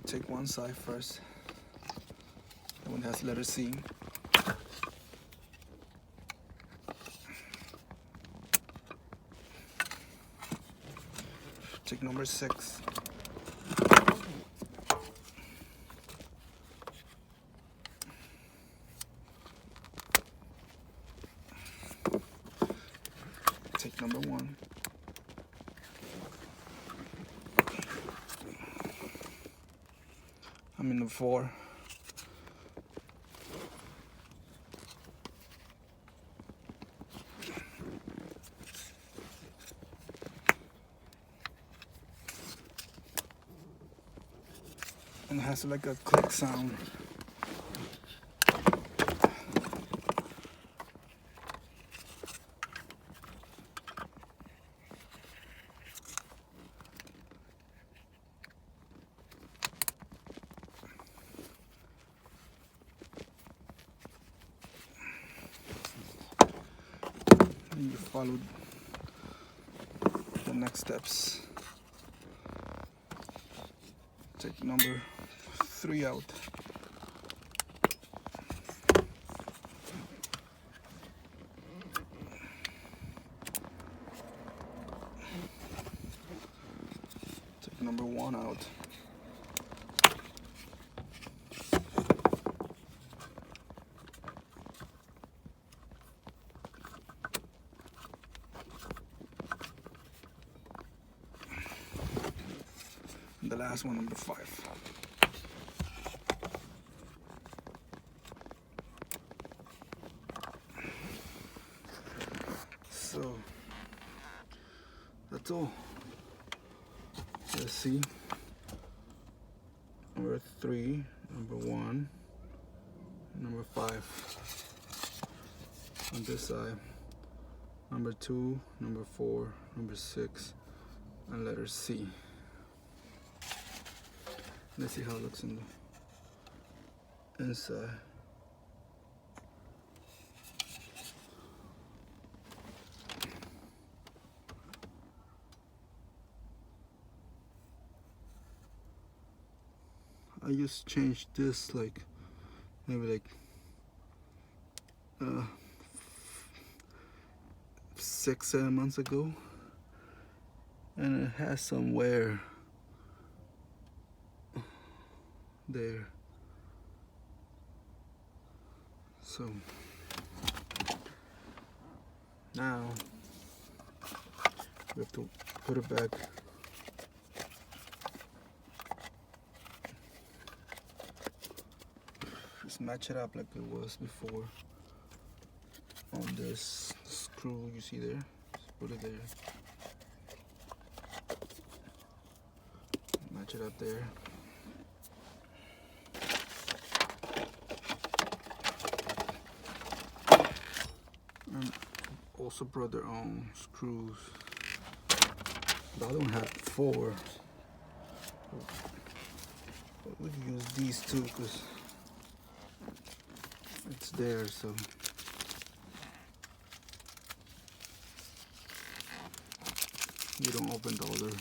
take one side first. The one that has letter C. Take number 6. Take number 1. I'm in the 4. And it has like a click sound. And you follow the next steps. Take number 3 out. Take number 1 out. And the last one, number 5. So that's all. Let's see. Number 3, number 1, number 5 on this side. Number 2, number 4, number 6, and letter C. Let's see how it looks in the inside. I just changed this like maybe 6-7 months ago, and it has some wear there. So now we have to put it back. Just match it up like it was before on this screw you see there. Just put it there. Match it up there. And also brought their own screws. The other one had 4. But we can use these two because it's there, so you don't open the other.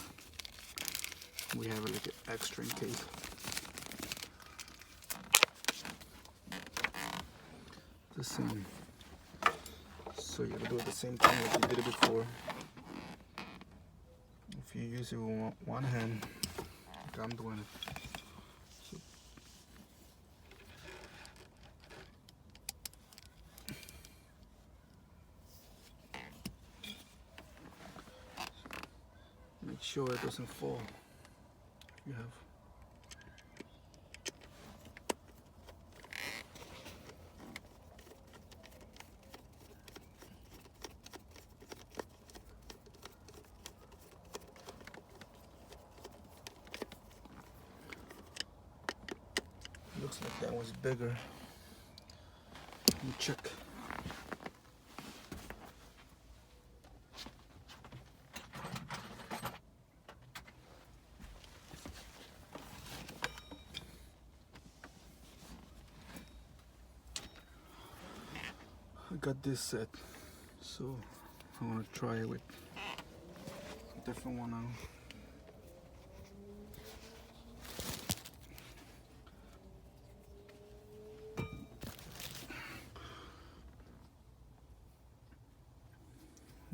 We have it like an extra in case. The same. So you gotta do it the same thing like you did it before. If you use it with one hand, like I'm doing it. So make sure it doesn't fall. You have. Looks like that was bigger. Let me check. I got this set, so I want to try it with a different one now.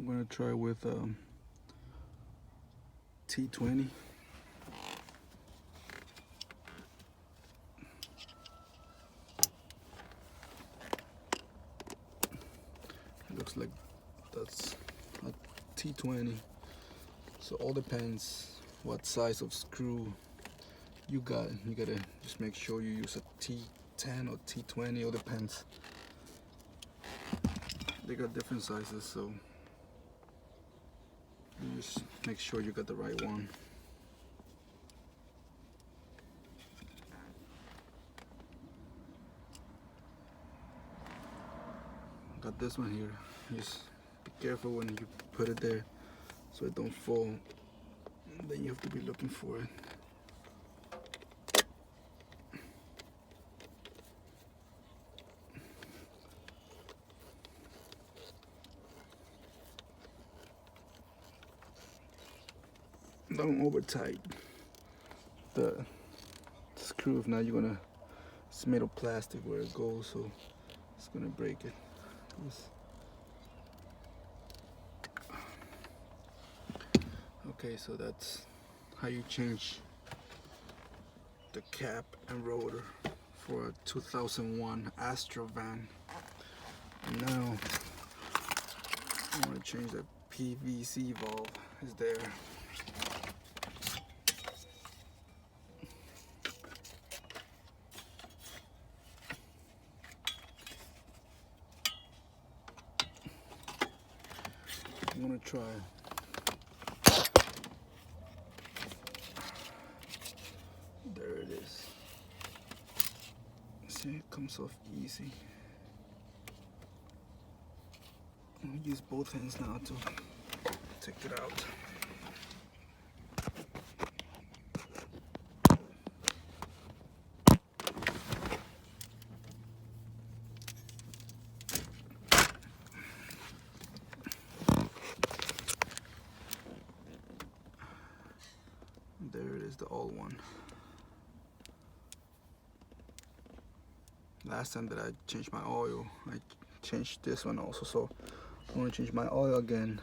I'm gonna try with T20. It looks like that's a T20. So all depends what size of screw you got. You gotta just make sure you use a T10 or T20. All depends. They got different sizes, so you just make sure you got the right one. Got this one here. Just be careful when you put it there so it don't fall. And then you have to be looking for it. Don't over tight the screw. If not, you're gonna, it's made of plastic where it goes, so it's gonna break it. Okay, so that's how you change the cap and rotor for a 2001 Astro van. And now I want to change the PVC valve. Is there? I'm gonna try. There it is. See, it comes off easy. I'm gonna use both hands now to take it out. There it is, the old one. Last time that I changed my oil, I changed this one also, so I'm going to change my oil again,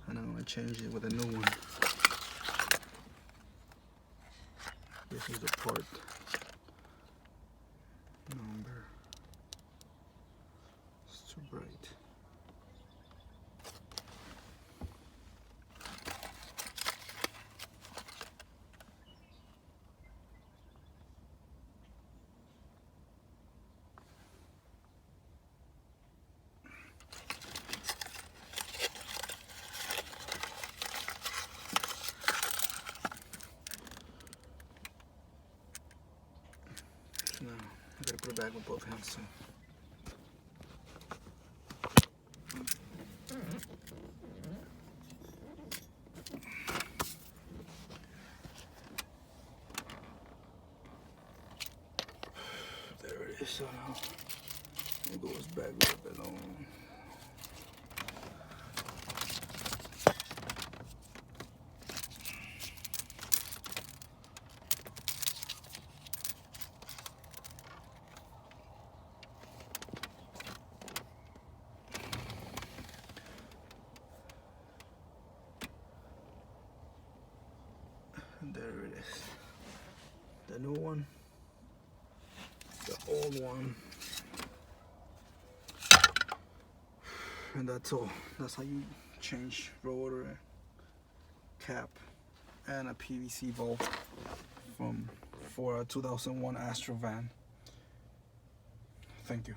and I'm going to change it with a new one. This is the part number. It's too bright. Now, I gotta put it back with both hands too. There it is, so now it goes back a little bit long. And there it is. The new one, the old one, and that's all. That's how you change rotor, cap, and a PVC valve for a 2001 Astro van. Thank you.